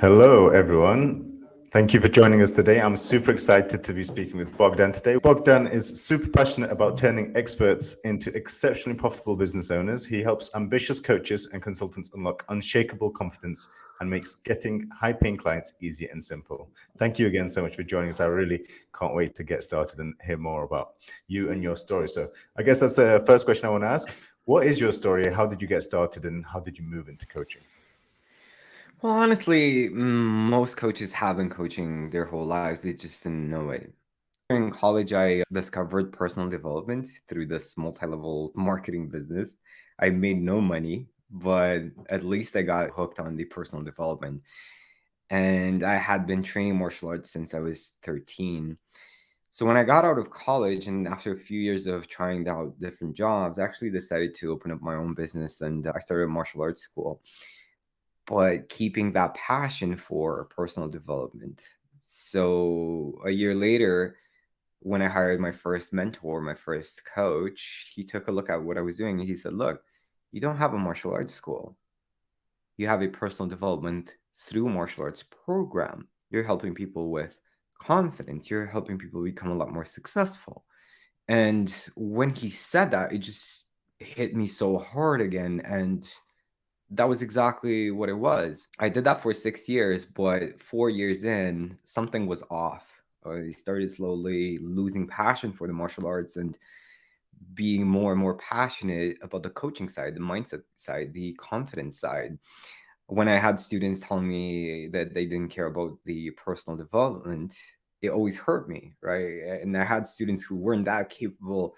Hello, everyone. Thank you for joining us today. I'm super excited to be speaking with Bogdan today. Bogdan is super passionate about turning experts into exceptionally profitable business owners. He helps ambitious coaches and consultants unlock unshakable confidence and makes getting high-paying clients easy and simple. Thank you again so much for joining us. I really can't wait to get started and hear more about you and your story. So I guess that's the first question I want to ask. What is your story? How did you get started and how did you move into coaching? Well, honestly, most coaches have been coaching their whole lives. They just didn't know it. In college, I discovered personal development through this multi-level marketing business. I made no money, but at least I got hooked on the personal development. And I had been training martial arts since I was 13. So when I got out of college and after a few years of trying out different jobs, I actually decided to open up my own business and I started a martial arts school, but keeping that passion for personal development. So a year later, when I hired my first mentor, my first coach, he took a look at what I was doing and he said, "Look, you don't have a martial arts school. You have a personal development through martial arts program. You're helping people with confidence. You're helping people become a lot more successful." And when he said that, it just hit me so hard again. And that was exactly what it was. I did that for 6 years, but 4 years in, something was off. I started slowly losing passion for the martial arts and being more and more passionate about the coaching side, the mindset side, the confidence side. When I had students telling me that they didn't care about the personal development, it always hurt me, right? And I had students who weren't that capable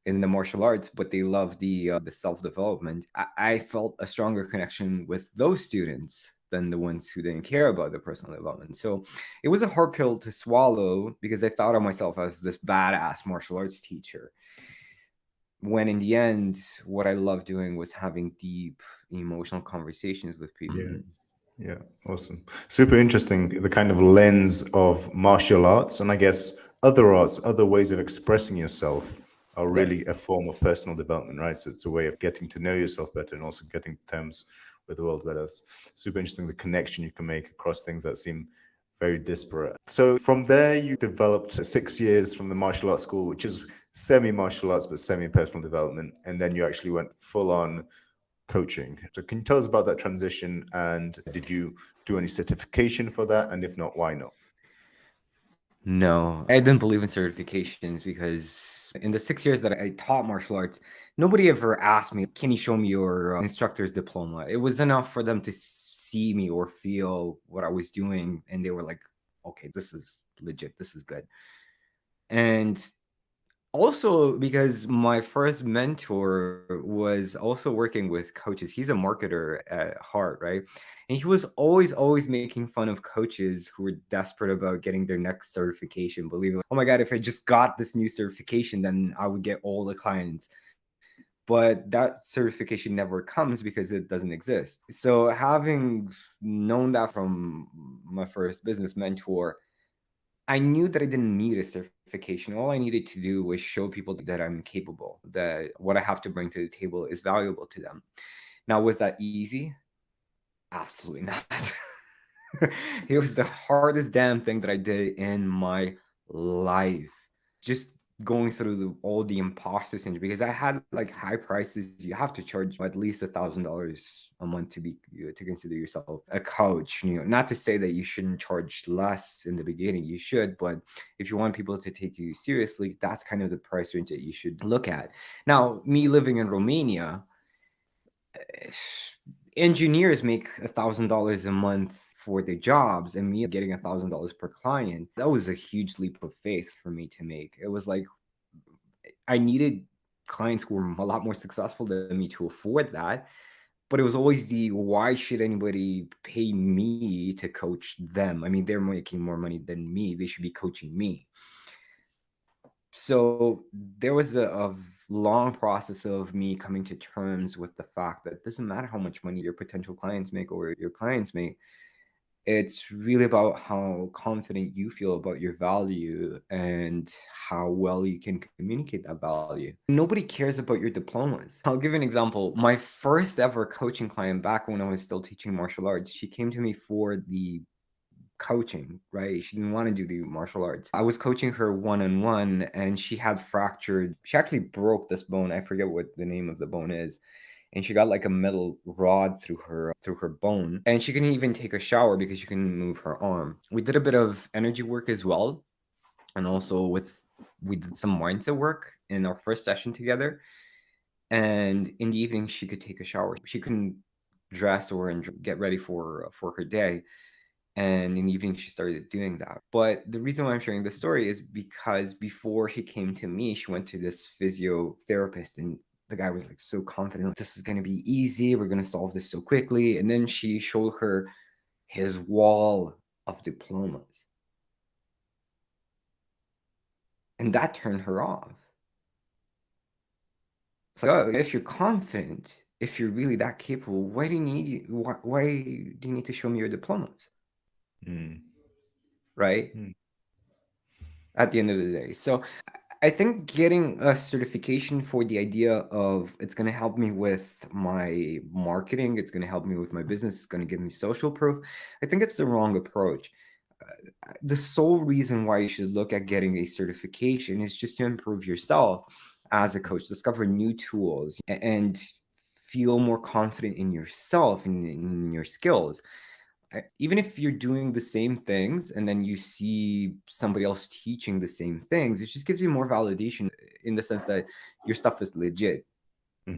in the martial arts, but they love the self development. I felt a stronger connection with those students than the ones who didn't care about the personal development. So it was a hard pill to swallow because I thought of myself as this badass martial arts teacher. When in the end, what I loved doing was having deep emotional conversations with people. Yeah. Yeah, awesome. Super interesting. The kind of lens of martial arts, and I guess other arts, other ways of expressing yourself are Right. really a form of personal development, right? So it's a way of getting to know yourself better and also getting to terms with the world better. It's super interesting the connection you can make across things that seem very disparate. So from there, you developed 6 years from the martial arts school, which is semi martial arts, but semi personal development. And then you actually went full on coaching. So can you tell us about that transition and did you do any certification for that? And if not, why not? No, I didn't believe in certifications because in the 6 years that I taught martial arts, nobody ever asked me, "Can you show me your instructor's diploma?" It was enough for them to see me or feel what I was doing. And they were like, "Okay, this is legit. This is good." And also because my first mentor was also working with coaches. He's a marketer at heart, right? And he was always making fun of coaches who were desperate about getting their next certification, believing, "Oh my God, if I just got this new certification, then I would get all the clients." But that certification never comes because it doesn't exist. So having known that from my first business mentor, I knew that I didn't need a certification. All I needed to do was show people that I'm capable, that what I have to bring to the table is valuable to them. Now, was that easy? Absolutely not. It was the hardest damn thing that I did in my life. Just going through all the imposter syndrome because I had like high prices. You have to charge at least $1,000 a month to consider yourself a coach. Not to say that you shouldn't charge less in the beginning. You should, but if you want people to take you seriously, that's kind of the price range that you should look at. Now, me living in Romania, engineers make $1,000 a month for their jobs, and me getting $1,000 per client, that was a huge leap of faith for me to make. It was like I needed clients who were a lot more successful than me to afford that. But it was always the, why should anybody pay me to coach them? I mean, they're making more money than me, they should be coaching me. So there was a long process of me coming to terms with the fact that it doesn't matter how much money your potential clients make or your clients make. It's really about how confident you feel about your value and how well you can communicate that value. Nobody cares about your diplomas. I'll give you an example. My first ever coaching client back when I was still teaching martial arts, she came to me for the coaching, right? She didn't want to do the martial arts. I was coaching her one-on-one and she actually broke this bone. I forget what the name of the bone is. And she got like a metal rod through her bone. And she couldn't even take a shower because she couldn't move her arm. We did a bit of energy work as well. And also we did some mindset work in our first session together. And in the evening she could take a shower. She couldn't dress or get ready for her day. And in the evening, she started doing that. But the reason why I'm sharing this story is because before she came to me, she went to this physiotherapist, and the guy was like so confident, like, this is going to be easy. We're going to solve this so quickly. And then she showed her his wall of diplomas. And that turned her off. It's like, oh, if you're confident, if you're really that capable, why do you need to show me your diplomas? Right? At the end of the day. So I think getting a certification for the idea of it's going to help me with my marketing, it's going to help me with my business, it's going to give me social proof. I think it's the wrong approach. The sole reason why you should look at getting a certification is just to improve yourself as a coach, discover new tools, and feel more confident in yourself and in your skills. Even if you're doing the same things and then you see somebody else teaching the same things, it just gives you more validation in the sense that your stuff is legit,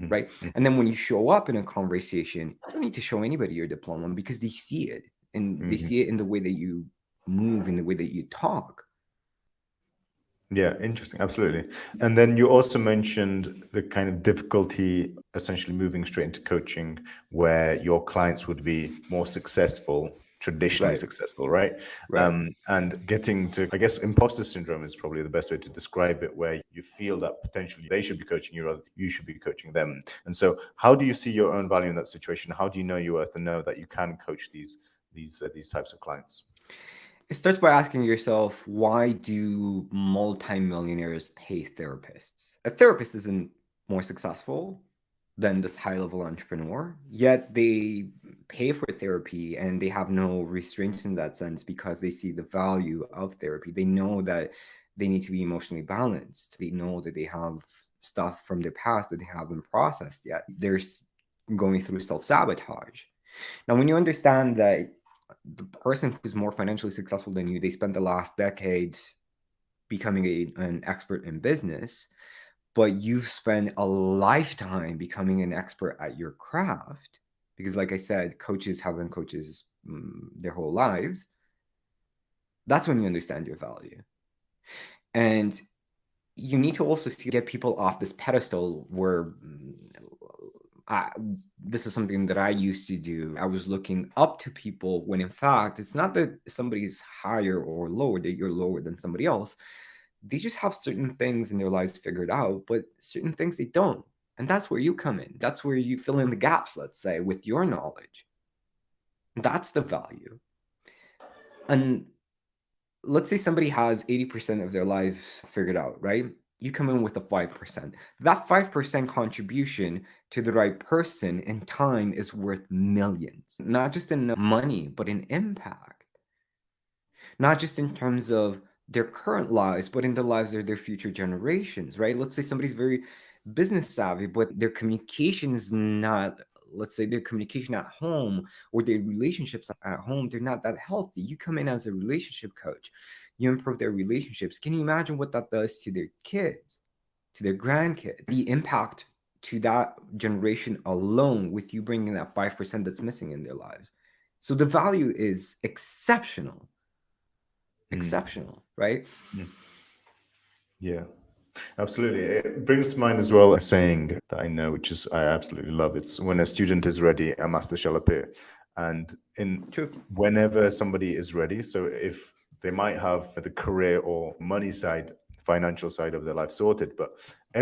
right? And then when you show up in a conversation, you don't need to show anybody your diploma because they see it, and they see it in the way that you move, in the way that you talk. Yeah, interesting. Absolutely. And then you also mentioned the kind of difficulty essentially moving straight into coaching where your clients would be more successful, traditionally successful, right? And getting to, I guess, imposter syndrome is probably the best way to describe it, where you feel that potentially they should be coaching you rather you should be coaching them. And so how do you see your own value in that situation? How do you know your worth and know that you can coach these types of clients? It starts by asking yourself, why do multimillionaires pay therapists? A therapist isn't more successful than this high-level entrepreneur, yet they pay for therapy and they have no restraints in that sense because they see the value of therapy. They know that they need to be emotionally balanced. They know that they have stuff from their past that they haven't processed yet. They're going through self-sabotage. Now, when you understand that the person who's more financially successful than you, they spent the last decade becoming an expert in business, but you've spent a lifetime becoming an expert at your craft. Because like I said, coaches have been coaches their whole lives. That's when you understand your value. And you need to also get people off this pedestal where this is something that I used to do. I was looking up to people when in fact, it's not that somebody's higher or lower, that you're lower than somebody else. They just have certain things in their lives figured out, but certain things they don't. And that's where you come in. That's where you fill in the gaps, let's say, with your knowledge. That's the value. And let's say somebody has 80% of their lives figured out, right? You come in with a 5%. That 5% contribution to the right person in time is worth millions, not just in money, but in impact. Not just in terms of their current lives, but in the lives of their future generations, right? Let's say somebody's very business savvy, but their communication is not, let's say their communication at home or their relationships at home, they're not that healthy. You come in as a relationship coach, you improve their relationships. Can you imagine what that does to their kids, to their grandkids? The impact to that generation alone with you bringing that 5% that's missing in their lives. So the value is exceptional. Exceptional, right? Yeah, absolutely. It brings to mind as well a saying that I know, which is I absolutely love. It's when a student is ready, a master shall appear. And whenever somebody is ready, so if they might have the career or money side financial side of their life sorted, but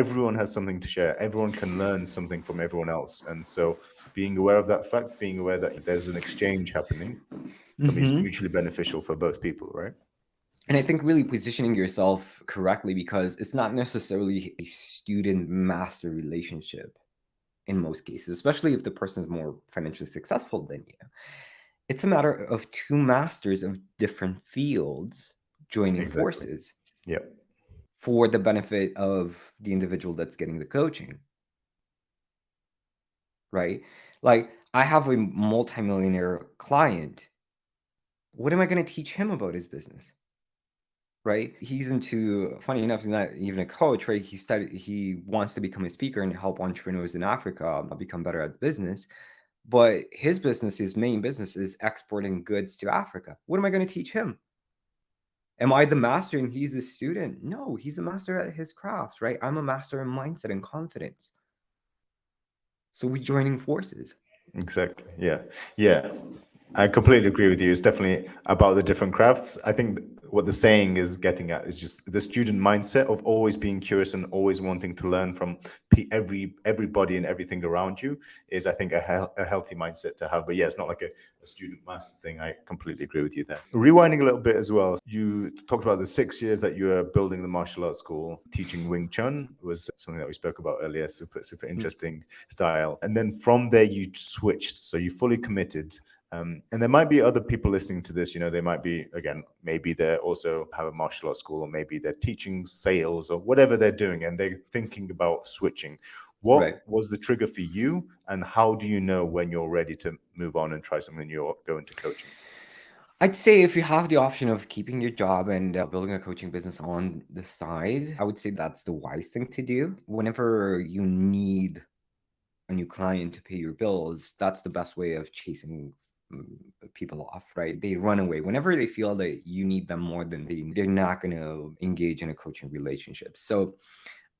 everyone has something to share. Everyone can learn something from everyone else. And so being aware of that fact, being aware that there's an exchange happening can be Mm-hmm. mutually beneficial for both people, right? And I think really positioning yourself correctly, because it's not necessarily a student master relationship in most cases, especially if the person is more financially successful than you. It's a matter of two masters of different fields joining Exactly. forces Yeah. for the benefit of the individual that's getting the coaching, right? Like, I have a multimillionaire client. What am I going to teach him about his business? Right? He's into, funny enough, he's not even a coach, right? He wants to become a speaker and help entrepreneurs in Africa become better at business. But his main business is exporting goods to Africa. What am I going to teach him? Am I the master and he's a student? No, he's a master at his craft, right? I'm a master in mindset and confidence. So we're joining forces. Exactly. Yeah. Yeah. I completely agree with you. It's definitely about the different crafts. I think what the saying is getting at is just the student mindset of always being curious and always wanting to learn from everybody and everything around you is, I think, a healthy mindset to have. But yeah, it's not like a student master thing. I completely agree with you there. Rewinding a little bit as well, you talked about the 6 years that you were building the martial arts school, teaching Wing Chun was something that we spoke about earlier. Super interesting style. And then from there, you switched. So you fully committed. And there might be other people listening to this, they might be, again, maybe they also have a martial arts school, or maybe they're teaching sales or whatever they're doing, and they're thinking about switching. Right. What was the trigger for you, and how do you know when you're ready to move on and try something new or go into coaching? I'd say if you have the option of keeping your job and building a coaching business on the side, I would say that's the wise thing to do. Whenever you need a new client to pay your bills, that's the best way of chasing people off, right? They run away. Whenever they feel that you need them more than they're not going to engage in a coaching relationship. So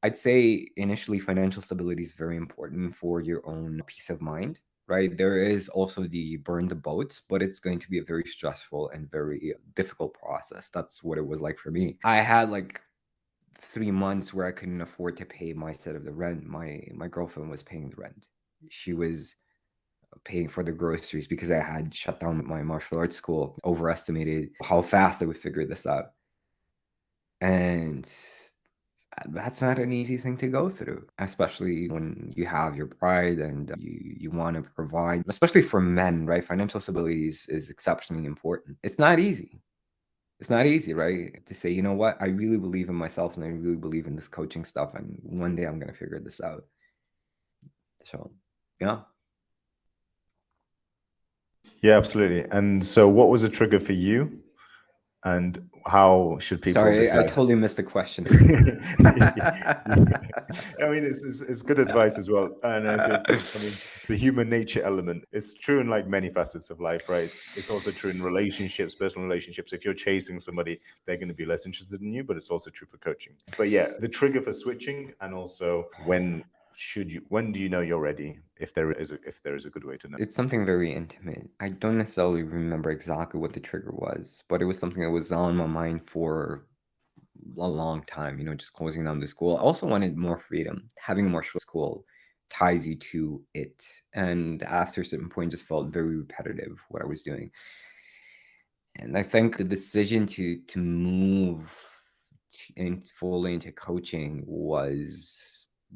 I'd say initially financial stability is very important for your own peace of mind, right? There is also the burn the boats, but it's going to be a very stressful and very difficult process. That's what it was like for me. I had like 3 months where I couldn't afford to pay my set of the rent. My girlfriend was paying the rent. She was paying for the groceries because I had shut down my martial arts school, overestimated how fast I would figure this out. And that's not an easy thing to go through, especially when you have your pride and you want to provide, especially for men, right? Financial stability is exceptionally important. It's not easy. It's not easy, right? To say, you know what, I really believe in myself and I really believe in this coaching stuff, and one day I'm going to figure this out. So, yeah. Yeah, absolutely. And so what was a trigger for you, and how should people Sorry, I decide? totally missed the question. I mean, it's good advice as well. And I think, I mean, the human nature element is true in like many facets of life, right? It's also true in relationships, personal relationships. If you're chasing somebody, they're going to be less interested in you, but it's also true for coaching. But yeah, the trigger for switching, and also when do you know you're ready? If there is a good way to know. It's something very intimate. I don't necessarily remember exactly what the trigger was, but it was something that was on my mind for a long time, just closing down the school. I also wanted more freedom. Having a martial school ties you to it. And after a certain point, just felt very repetitive what I was doing. And I think the decision to move fully into coaching was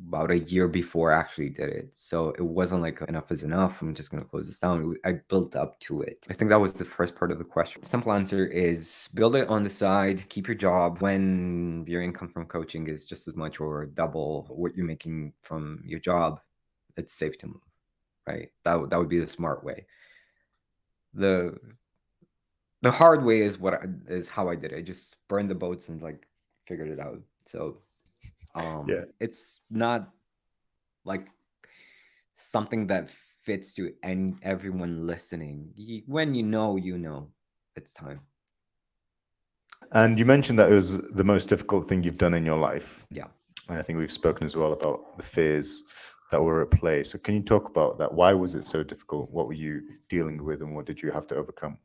about a year before I actually did it. So it wasn't like enough is enough, I'm just going to close this down. I built up to it. I think that was the first part of the question. Simple answer is build it on the side, keep your job when your income from coaching is just as much or double what you're making from your job. It's safe to move, right? That would be the smart way. The hard way is is how I did it. I just burned the boats and like figured it out. So Yeah. it's not like something that fits to everyone listening. When you know it's time. And you mentioned that it was the most difficult thing you've done in your life. Yeah. And I think we've spoken as well about the fears that were at play. So can you talk about that? Why was it so difficult? What were you dealing with, and what did you have to overcome?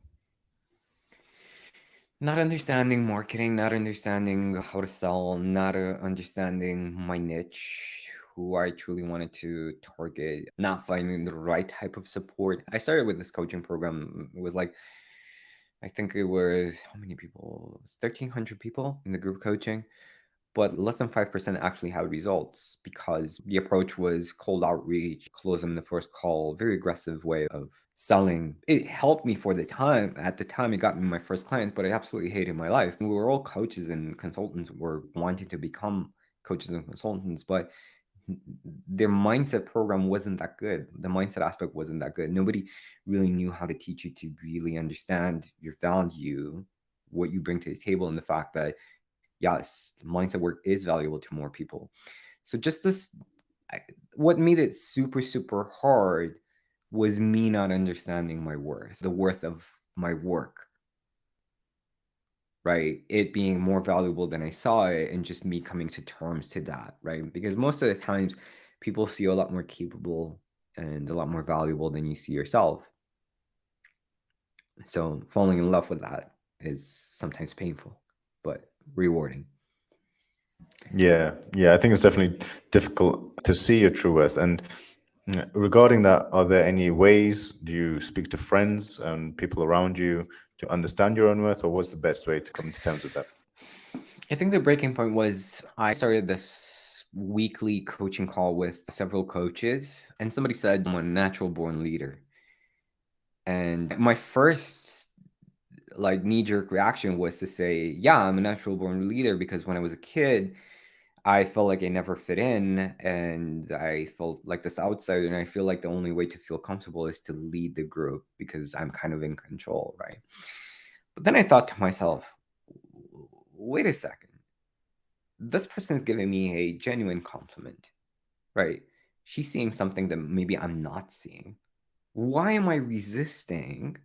Not understanding marketing, not understanding how to sell, not understanding my niche, who I truly wanted to target, not finding the right type of support. I started with this coaching program. It was like, I think it was how many people? 1,300 people in the group coaching, but less than 5% actually had results because the approach was cold outreach, close them in the first call, very aggressive way of selling. It helped me for the time. At the time, it got me my first clients, but I absolutely hated my life. We were all coaches and consultants, were wanting to become coaches and consultants, but their mindset program wasn't that good. The mindset aspect wasn't that good. Nobody really knew how to teach you to really understand your value, what you bring to the table, and the fact that yes, mindset work is valuable to more people. So just this, what made it super, super hard was me not understanding my worth, the worth of my work, right? It being more valuable than I saw it, and just me coming to terms to that, right? Because most of the times people see you a lot more capable and a lot more valuable than you see yourself. So falling in love with that is sometimes painful, but rewarding. Yeah, yeah, I think it's definitely difficult to see your true worth. And regarding that, are there any ways do you speak to friends and people around you to understand your own worth, or what's the best way to come to terms with that? I think the breaking point was I started this weekly coaching call with several coaches, and somebody said, I'm a natural born leader. And my first knee-jerk reaction was to say, yeah, I'm a natural born leader, because when I was a kid, I felt like I never fit in and I felt like this outsider. And I feel like the only way to feel comfortable is to lead the group because I'm kind of in control, right? But then I thought to myself, wait a second. This person is giving me a genuine compliment, right? She's seeing something that maybe I'm not seeing. Why am I resisting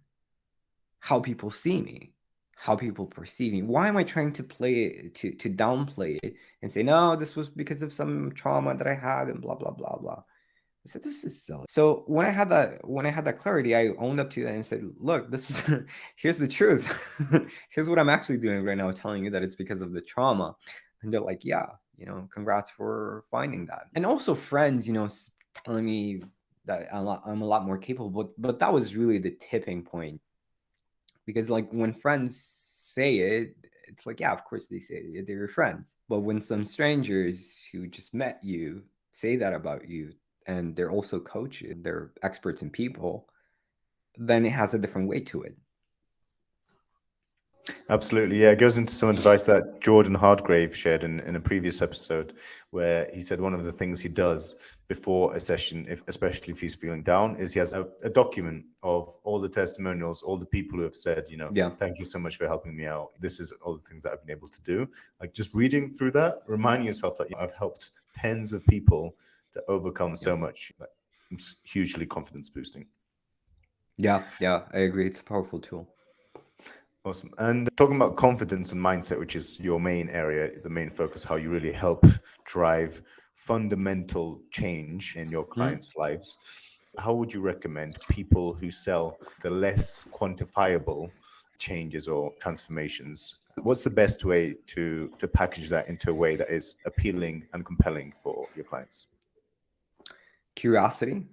how people see me, how people perceive me? Why am I trying to play it, to downplay it and say, no, this was because of some trauma that I had and blah, blah, blah, blah. I said, this is silly. So when I had that clarity, I owned up to that and said, look, this is here's the truth. Here's what I'm actually doing right now, telling you that it's because of the trauma. And they're like, yeah, congrats for finding that. And also friends, telling me that I'm a lot more capable. But that was really the tipping point. Because like when friends say it, it's like, yeah, of course they say it. They're your friends. But when some strangers who just met you say that about you, and they're also coaches, they're experts in people, then it has a different weight to it. Absolutely, yeah. It goes into some advice that Jordan Hardgrave shared in a previous episode, where he said one of the things he does before a session, especially if he's feeling down, is he has a document of all the testimonials, all the people who have said, Yeah. thank you so much for helping me out. This is all the things that I've been able to do. Like just reading through that, reminding yourself that I've helped tens of people to overcome so much. Like, it's hugely confidence boosting. Yeah, I agree. It's a powerful tool. Awesome. And talking about confidence and mindset, which is your main area, the main focus, how you really help drive fundamental change in your clients' lives, how would you recommend people who sell the less quantifiable changes or transformations? What's the best way to package that into a way that is appealing and compelling for your clients? Curiosity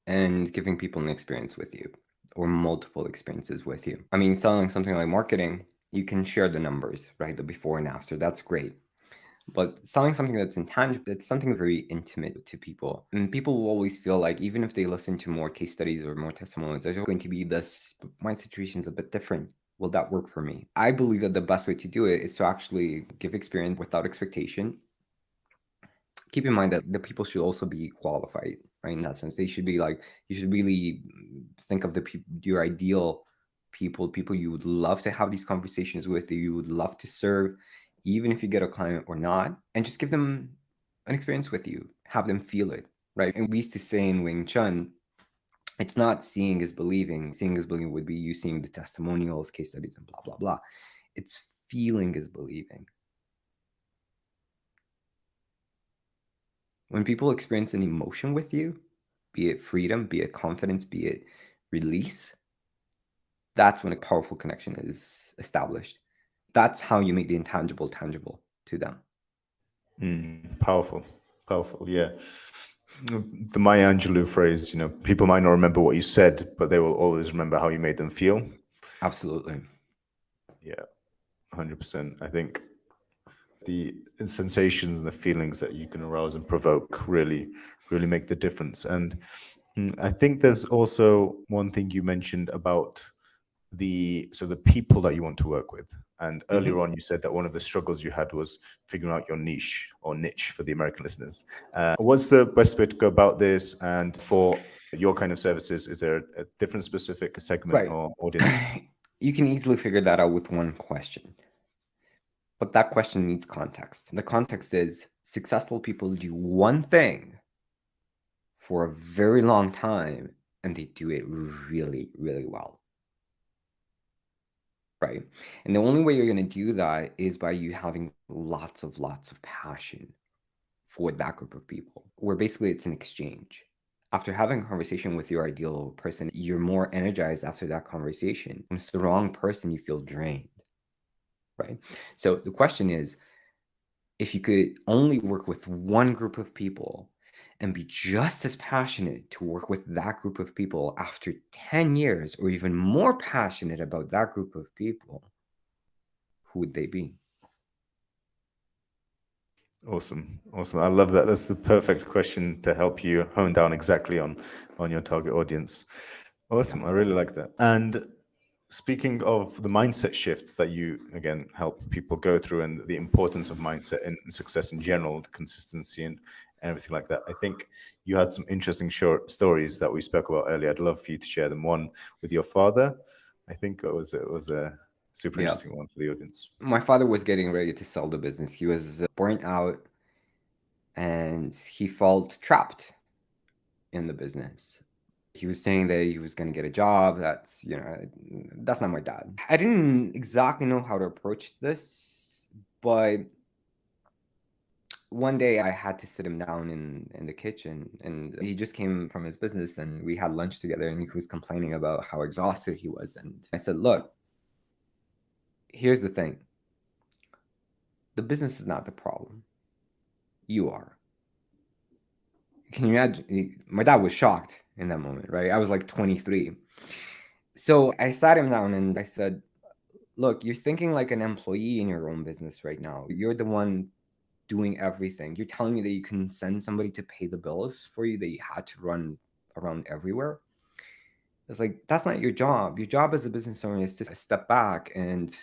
and giving people an experience with you, or multiple experiences with you. I mean, selling something like marketing, you can share the numbers, right? The before and after. That's great. But selling something that's intangible, it's something very intimate to people. And people will always feel like, even if they listen to more case studies or more testimonials, there's going to be this, my situation is a bit different. Will that work for me? I believe that the best way to do it is to actually give experience without expectation. Keep in mind that the people should also be qualified, right? In that sense, they should be like, you should really think of your ideal people you would love to have these conversations with, that you would love to serve, even if you get a client or not, and just give them an experience with you, have them feel it, right? And we used to say in Wing Chun, it's not seeing is believing. Seeing is believing would be you seeing the testimonials, case studies, and blah, blah, blah. It's feeling is believing. When people experience an emotion with you, be it freedom, be it confidence, be it release, That's when a powerful connection is established. That's how you make the intangible tangible to them. Powerful, powerful. Yeah. The Maya Angelou phrase, people might not remember what you said, but they will always remember how you made them feel. Absolutely. Yeah, 100%. I think the sensations and the feelings that you can arouse and provoke really make the difference. And I think there's also one thing you mentioned about the people that you want to work with. And earlier on, you said that one of the struggles you had was figuring out your niche or niche for the American listeners. What's the best way to go about this? And for your kind of services, is there a different specific segment Right. or audience? You can easily figure that out with one question. But that question needs context. The context is successful people do one thing for a very long time and they do it really, really well. Right. And the only way you're going to do that is by you having lots of passion for that group of people, where basically it's an exchange. After having a conversation with your ideal person, you're more energized after that conversation. When it's the wrong person, you feel drained. Right. So the question is, if you could only work with one group of people and be just as passionate to work with that group of people after 10 years, or even more passionate about that group of people, who would they be? Awesome. I love that. That's the perfect question to help you hone down exactly on your target audience. Awesome. I really like that. And speaking of the mindset shift that you again help people go through, and the importance of mindset and success in general, the consistency and everything like that, I think you had some interesting short stories that we spoke about earlier. I'd love for you to share them. One with your father. I think it was a super Yeah. interesting one for the audience. My father was getting ready to sell the business. He was burnt out and he felt trapped in the business. He was saying that he was going to get a job. That's not my dad. I didn't exactly know how to approach this, but one day I had to sit him down in the kitchen, and he just came from his business and we had lunch together, and he was complaining about how exhausted he was. And I said, look, here's the thing. The business is not the problem. You are. Can you imagine? My dad was shocked in that moment, right? I was like 23. So I sat him down and I said, look, you're thinking like an employee in your own business right now. You're the one doing everything. You're telling me that you can send somebody to pay the bills for you, that you had to run around everywhere. It's like, that's not your job. Your job as a business owner is to step back and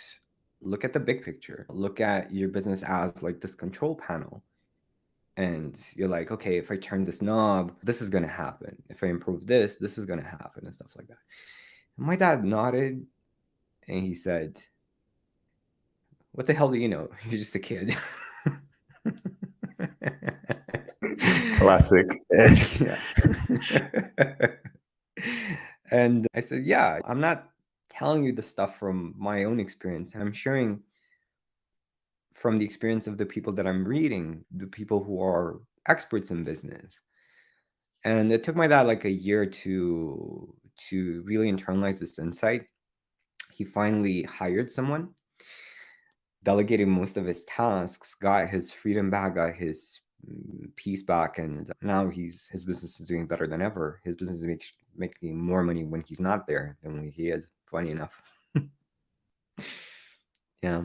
look at the big picture. Look at your business as like this control panel. And you're like, okay, if I turn this knob, this is going to happen. If I improve this, this is going to happen, and stuff like that. And my dad nodded and he said, what the hell do you know? You're just a kid. Classic. Yeah. And I said, yeah, I'm not telling you the stuff from my own experience. I'm sharing from the experience of the people that I'm reading, the people who are experts in business. And it took my dad like a year to really internalize this insight. He finally hired someone, delegated most of his tasks, got his freedom back, got his peace back, and now his business is doing better than ever. His business is making more money when he's not there than when he is. Funny enough. Yeah.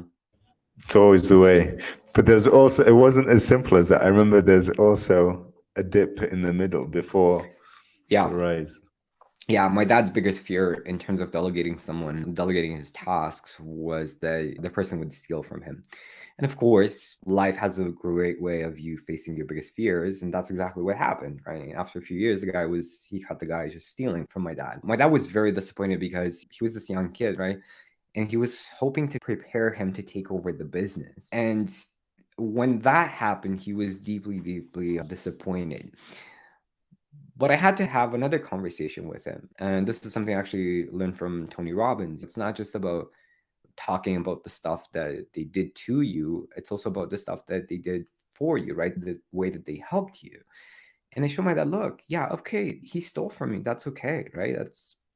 It's always the way. But there's also, it wasn't as simple as that. I remember there's also a dip in the middle before the rise. Yeah, my dad's biggest fear in terms of delegating his tasks was that the person would steal from him. And of course, life has a great way of you facing your biggest fears, and that's exactly what happened, right? After a few years, he caught the guy just stealing from my dad. My dad was very disappointed because he was this young kid, right? And he was hoping to prepare him to take over the business. And when that happened, he was deeply, deeply disappointed. But I had to have another conversation with him. And this is something I actually learned from Tony Robbins. It's not just about talking about the stuff that they did to you, it's also about the stuff that they did for you, right? The way that they helped you. And I showed my dad, look, yeah, okay, he stole from me. That's okay, right?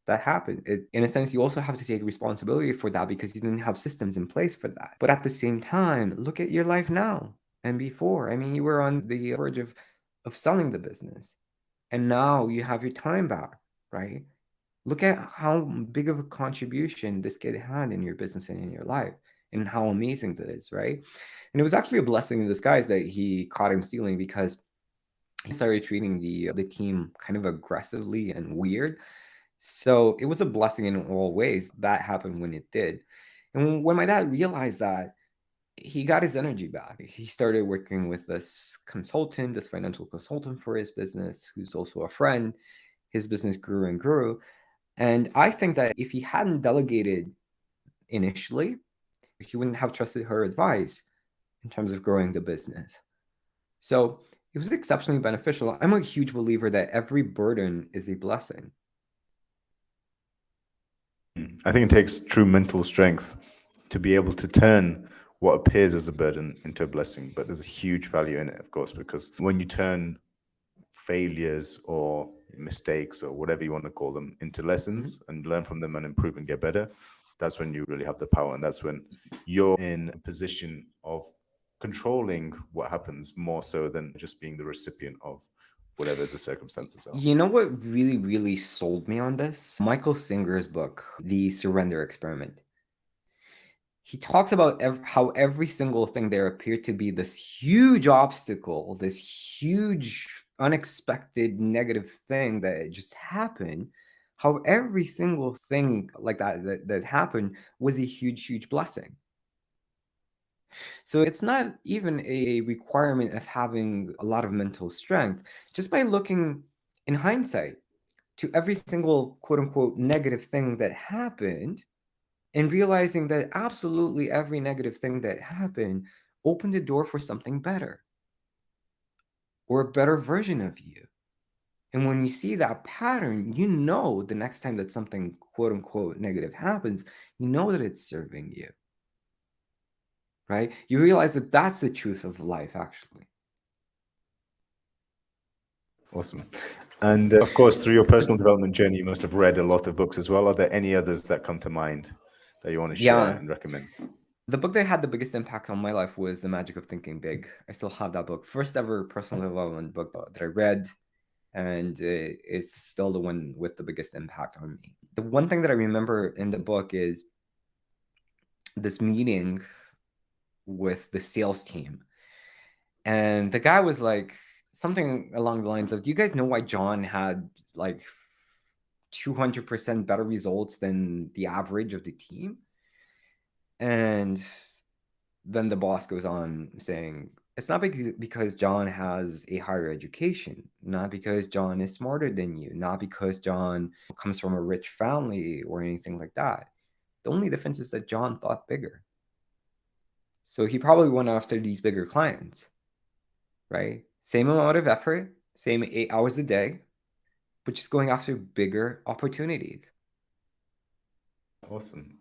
that happened. In a sense, you also have to take responsibility for that because you didn't have systems in place for that. But at the same time, look at your life now and before. I mean, you were on the verge of selling the business, and now you have your time back, right? Look at how big of a contribution this kid had in your business and in your life, and how amazing that is, right? And it was actually a blessing in disguise that he caught him stealing, because he started treating the team kind of aggressively and weird. So it was a blessing in all ways that happened when it did. And when my dad realized that, he got his energy back. He started working with this consultant, this financial consultant for his business, who's also a friend. His business grew and grew. And I think that if he hadn't delegated initially, he wouldn't have trusted her advice in terms of growing the business. So it was exceptionally beneficial. I'm a huge believer that every burden is a blessing. I think it takes true mental strength to be able to turn what appears as a burden into a blessing. But there's a huge value in it, of course, because when you turn failures or mistakes or whatever you want to call them into lessons and learn from them and improve and get better, that's when you really have the power. And that's when you're in a position of controlling what happens more so than just being the recipient of whatever the circumstances are. You know what really, really sold me on this? Michael Singer's book, The Surrender Experiment. He talks about how every single thing there appeared to be this huge obstacle, this huge, unexpected negative thing that just happened. How every single thing like that happened was a huge, huge blessing. So it's not even a requirement of having a lot of mental strength. Just by looking in hindsight to every single quote unquote negative thing that happened, and realizing that absolutely every negative thing that happened opened the door for something better, or a better version of you. And when you see that pattern, you know the next time that something quote unquote negative happens, you know that it's serving you, right? You realize that that's the truth of life, actually. Awesome. And of course, through your personal development journey, you must have read a lot of books as well. Are there any others that come to mind that you want to share and recommend? The book that had the biggest impact on my life was The Magic of Thinking Big. I still have that book. First ever personal development book that I read, and it's still the one with the biggest impact on me. The one thing that I remember in the book is this meeting with the sales team. And the guy was like, something along the lines of, do you guys know why John had like 200% better results than the average of the team? And then the boss goes on saying, it's not because John has a higher education, not because John is smarter than you, not because John comes from a rich family or anything like that. The only difference is that John thought bigger. So he probably went after these bigger clients, right? Same amount of effort, same 8 hours a day, but just going after bigger opportunities. Awesome.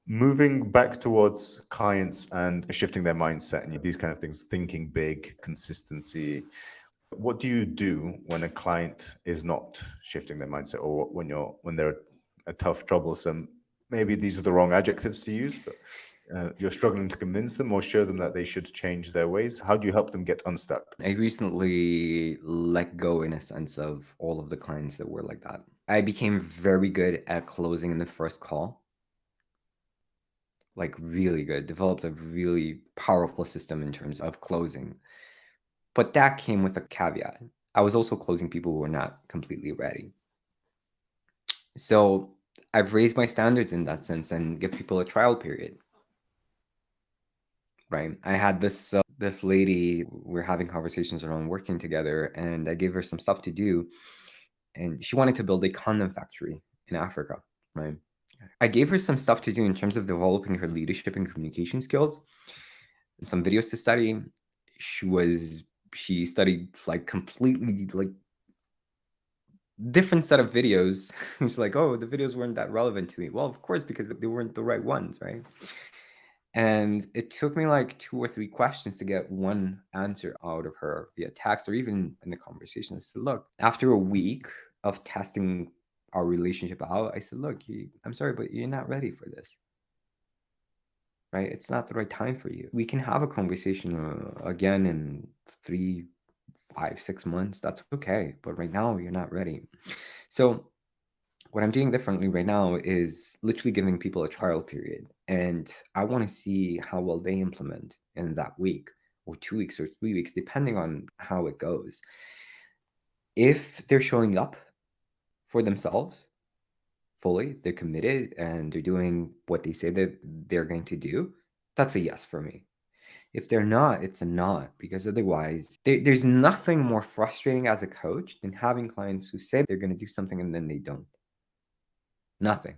Moving back towards clients and shifting their mindset and these kind of things, thinking big, consistency. What do you do when a client is not shifting their mindset, or when they're a tough, troublesome? Maybe these are the wrong adjectives to use, but you're struggling to convince them or show them that they should change their ways. How do you help them get unstuck? I recently let go, in a sense, of all of the clients that were like that. I became very good at closing in the first call. Like really good, developed a really powerful system in terms of closing. But that came with a caveat. I was also closing people who were not completely ready. So I've raised my standards in that sense and give people a trial period. Right. I had this lady, we're having conversations around working together, and I gave her some stuff to do. And she wanted to build a condom factory in Africa, right? I gave her some stuff to do in terms of developing her leadership and communication skills, and some videos to study. She studied like completely like different set of videos. She's like, oh, the videos weren't that relevant to me. Well, of course, because they weren't the right ones, right? And it took me like 2 or 3 questions to get one answer out of her via text or even in the conversation. I said, look, after a week of testing our relationship out, I said, look, I'm sorry, but you're not ready for this. Right? It's not the right time for you. We can have a conversation again in 3, 5, 6 months. That's okay. But right now, you're not ready. So what I'm doing differently right now is literally giving people a trial period. And I want to see how well they implement in that week or 2 weeks or 3 weeks, depending on how it goes. If they're showing up for themselves fully, they're committed, and they're doing what they say that they're going to do, that's a yes for me. If they're not, it's a not, because otherwise, there's nothing more frustrating as a coach than having clients who say they're going to do something and then they don't. Nothing.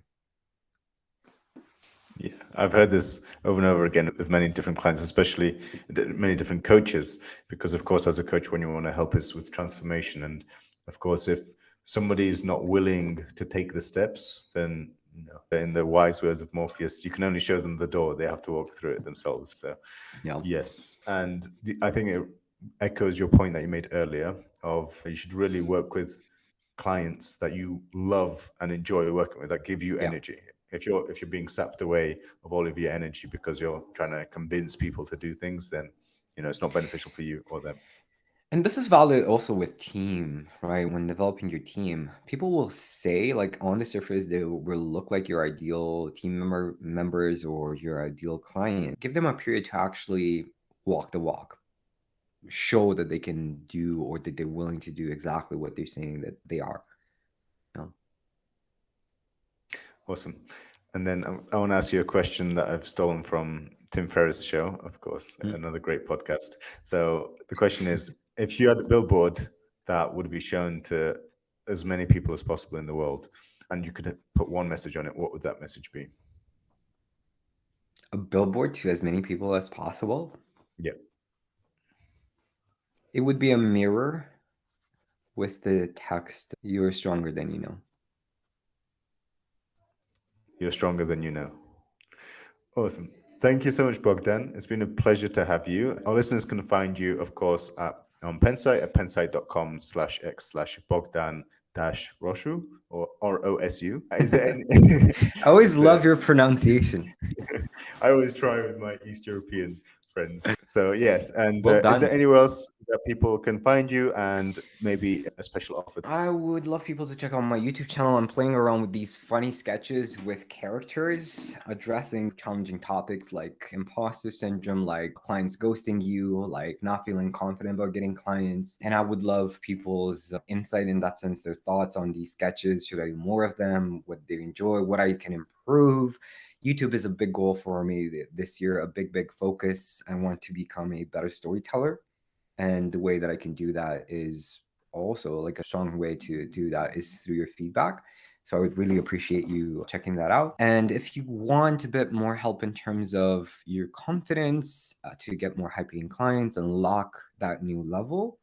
Yeah, I've heard this over and over again with many different clients, especially many different coaches, because of course, as a coach, when you want to help us with transformation, and of course, if somebody is not willing to take the steps, then in the wise words of Morpheus, you can only show them the door; they have to walk through it themselves. So, Yeah. yes, and I think it echoes your point that you made earlier of you should really work with clients that you love and enjoy working with, that give you energy. If you're being sapped away of all of your energy because you're trying to convince people to do things, then it's not beneficial for you or them. And this is valid also with team, right? When developing your team, people will say, like, on the surface, they will look like your ideal team members or your ideal client. Give them a period to actually walk the walk, show that they can do or that they're willing to do exactly what they're saying that they are. Awesome. And then I want to ask you a question that I've stolen from Tim Ferriss' show, of course, another great podcast. So the question is, if you had a billboard that would be shown to as many people as possible in the world, and you could put one message on it, what would that message be? A billboard to as many people as possible? Yeah. It would be a mirror with the text, "You're stronger than you know." You're stronger than you know. Awesome. Thank you so much, Bogdan. It's been a pleasure to have you. Our listeners can find you, of course, on Pensite at pensite.com/x/Bogdan Rosu or Rosu. Is there any, I always love your pronunciation. I always try with my East European friends. So yes, and Well is there done. anywhere else that people can find you and maybe a special offer? I would love people to check out my YouTube channel. I'm playing around with these funny sketches with characters addressing challenging topics like imposter syndrome, like clients ghosting you, like not feeling confident about getting clients. And I would love people's insight in that sense, their thoughts on these sketches. Should I do more of them? What they enjoy? What I can improve? YouTube is a big goal for me this year, a big focus. I want to become a better storyteller. And the way that I can do that is also, like, a strong way to do that is through your feedback. So I would really appreciate you checking that out. And if you want a bit more help in terms of your confidence to get more high paying clients, unlock that new level,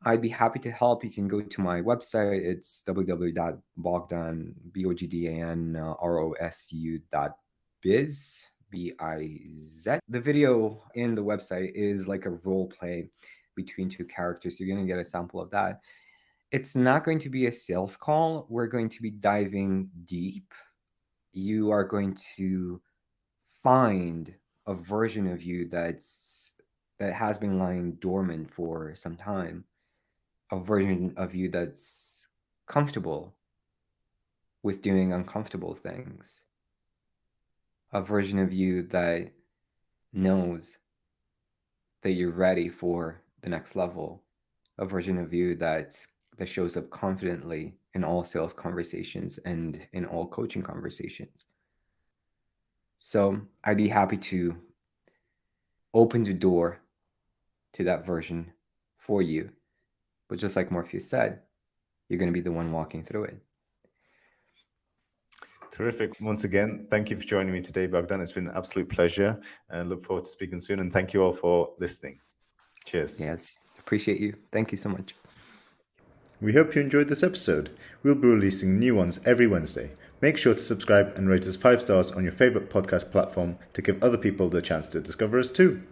I'd be happy to help. You can go to my website. It's www.bogdanrosu.biz. BIZ. The video in the website is like a role play between two characters. You're going to get a sample of that. It's not going to be a sales call. We're going to be diving deep. You are going to find a version of you that has been lying dormant for some time, a version of you that's comfortable with doing uncomfortable things, a version of you that knows that you're ready for the next level, a version of you that shows up confidently in all sales conversations and in all coaching conversations. So I'd be happy to open the door to that version for you. But just like Morpheus said, you're going to be the one walking through it. Terrific. Once again, thank you for joining me today, Bogdan. It's been an absolute pleasure, and look forward to speaking soon. And thank you all for listening. Cheers. Yes, appreciate you. Thank you so much. We hope you enjoyed this episode. We'll be releasing new ones every Wednesday. Make sure to subscribe and rate us 5 stars on your favorite podcast platform to give other people the chance to discover us too.